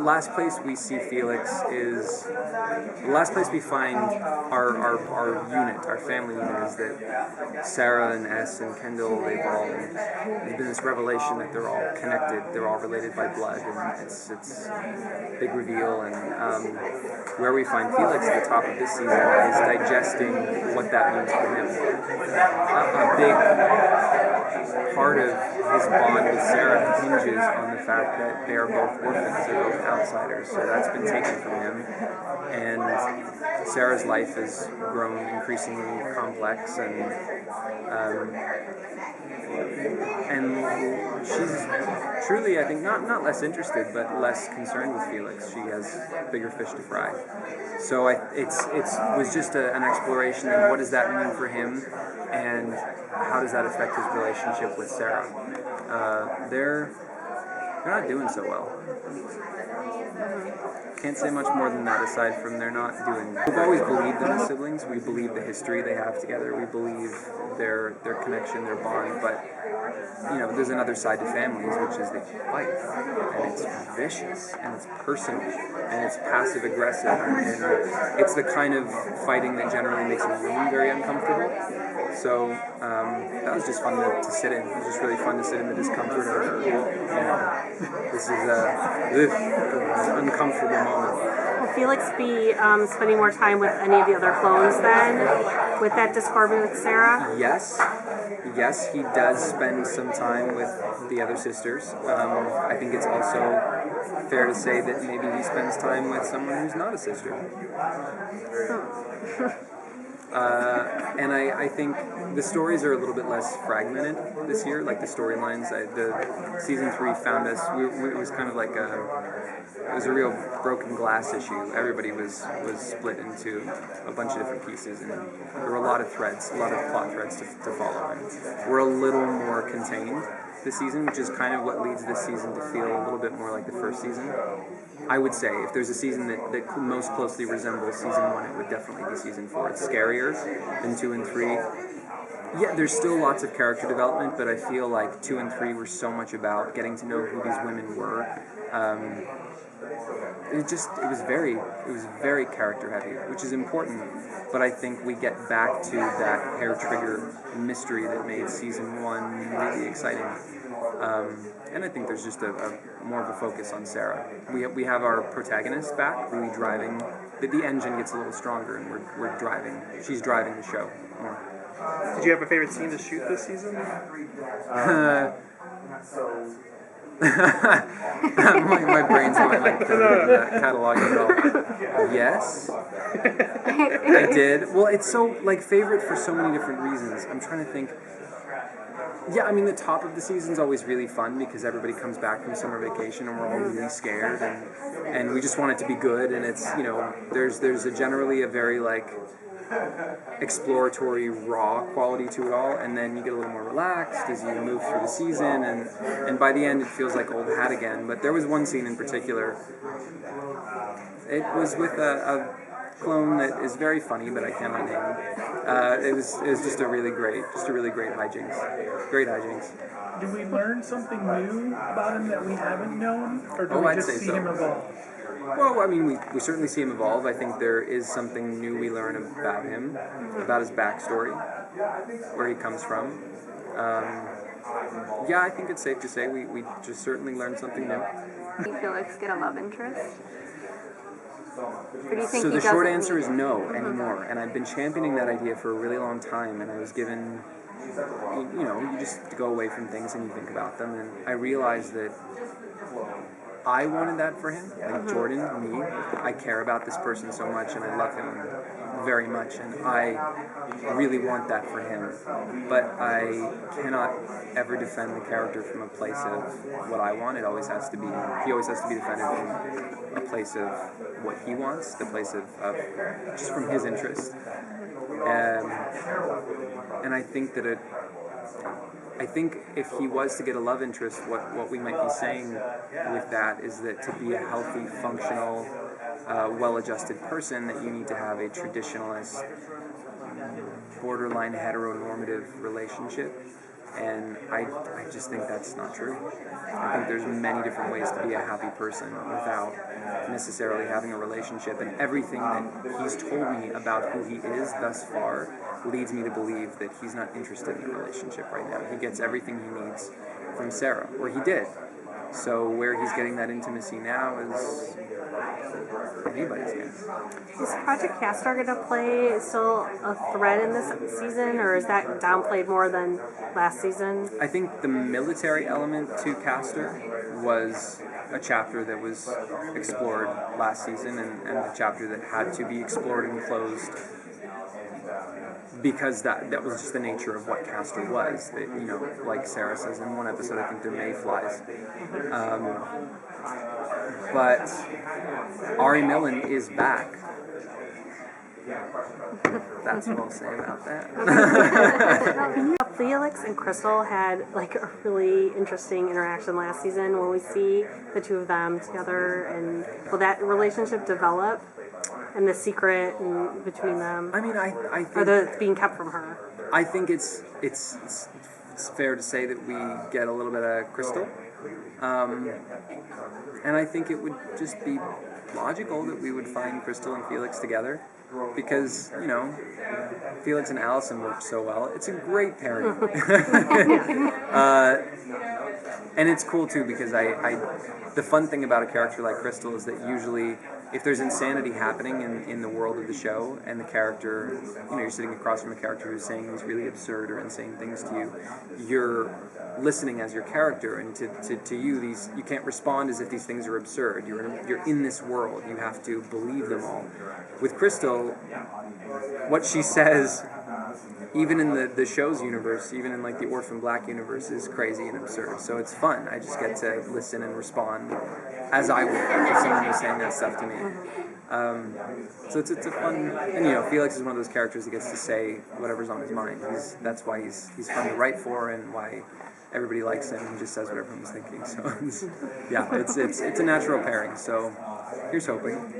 last place we see Felix is the last place we find our unit, our family unit, is that Sarah and S and Kendall, there's been this revelation that they're all connected, they're all related by blood, and it's a big reveal. And where we find Felix at the top of this season is digesting what that means for him. A big part of his bond with Sarah hinges on the fact that they are both orphans, they're both outsiders, so that's been taken from him. And Sarah's life has grown increasingly complex, and she's truly, I think, not less interested, but less concerned with Felix. She has bigger fish to fry. So it was just an exploration of what does that mean for him, and how does that affect his relationship with Sarah. They're not doing so well. Can't say much more than that aside from they're not doing. We've always believed in the siblings. We believe the history they have together. We believe their connection, their bond. But there's another side to families, which is they fight, and it's vicious, and it's personal, and it's passive aggressive, and it's the kind of fighting that generally makes a room very uncomfortable. So that was just fun to sit in. It was just really fun to sit in the discomfort of, this is an uncomfortable moment. Will Felix be spending more time with any of the other clones then, with that discord with Sarah? Yes, he does spend some time with the other sisters. I think it's also fair to say that maybe he spends time with someone who's not a sister. And I think the stories are a little bit less fragmented this year, like the storylines. The season 3 found us, it was kind of like it was a real broken glass issue. Everybody was split into a bunch of different pieces, and there were a lot of threads, a lot of plot threads to follow. And we're a little more contained this season, which is kind of what leads this season to feel a little bit more like the first season. I would say if there's a season that most closely resembles season 1, it would definitely be season 4. It's scarier than 2 and 3. Yeah, there's still lots of character development, but I feel like 2 and 3 were so much about getting to know who these women were. It was very character heavy, which is important. But I think we get back to that hair trigger mystery that made season 1 really exciting. And I think there's just a more of a focus on Sarah. We have our protagonist back, really driving. The engine gets a little stronger, and we're driving. She's driving the show more. Did you have a favorite scene to shoot this season? my brain's going like cataloging it all. Yes, I did. Well, it's so favorite for so many different reasons. I'm trying to think. Yeah, I mean the top of the season's always really fun because everybody comes back from summer vacation and we're all really scared and we just want it to be good, and it's there's generally a very exploratory raw quality to it all, and then you get a little more relaxed as you move through the season, and by the end it feels like old hat again. But there was one scene in particular. It was with a clone that is very funny, but I cannot name. It was just a really great hijinks. Great hijinks. Did we learn something new about him that we haven't known, or do we just see him evolve? Well, I mean, we certainly see him evolve. I think there is something new we learn about him, about his backstory, where he comes from. Yeah, I think it's safe to say we just certainly learned something new. Do you Felix get a love interest? Or do you think so the short answer is no anymore, and I've been championing that idea for a really long time, and I was given, you just go away from things and you think about them, and I realized that I wanted that for him, Jordan, me. I care about this person so much, and I love him very much, and I really want that for him. But I cannot ever defend the character from a place of what I want. He always has to be defended from a place of what he wants, the place of just from his interest. And I think that if he was to get a love interest, what we might be saying with that is that to be a healthy, functional, well-adjusted person, that you need to have a traditionalist, borderline heteronormative relationship And I just think that's not true. I think there's many different ways to be a happy person without necessarily having a relationship. And everything that he's told me about who he is thus far leads me to believe that he's not interested in a relationship right now. He gets everything he needs from Sarah, or he did. So where he's getting that intimacy now is anybody's guess. Is Project Castor going to play still a thread in this season, or is that downplayed more than last season? I think the military element to Castor was a chapter that was explored last season, and a chapter that had to be explored and closed because that was just the nature of what Castor was. That, you know, like Sarah says in one episode, I think they're mayflies. But Ari Millen is back. That's what I'll say about that. Felix and Crystal had like a really interesting interaction last season when we see the two of them together, and will that relationship develop and the secret and between them? I mean, I think, or the being kept from her? I think it's fair to say that we get a little bit of Crystal, and I think it would just be logical that we would find Crystal and Felix together. Because, you know, Felix and Allison work so well. It's a great pairing. And it's cool, too, because the fun thing about a character like Crystal is that usually if there's insanity happening in the world of the show and the character, you know, you're sitting across from a character who's saying these really absurd or insane things to you, you're listening as your character, and to you, you can't respond as if these things are absurd. You're in this world. You have to believe them all. With Crystal, what she says, even in the show's universe, even in like the Orphan Black universe, is crazy and absurd. So it's fun. I just get to listen and respond as I would if someone was saying that stuff to me. So it's a fun, and you know, Felix is one of those characters that gets to say whatever's on his mind. That's why he's fun to write for, and why everybody likes him. He just says what everyone's thinking. So it's a natural pairing. So here's hoping.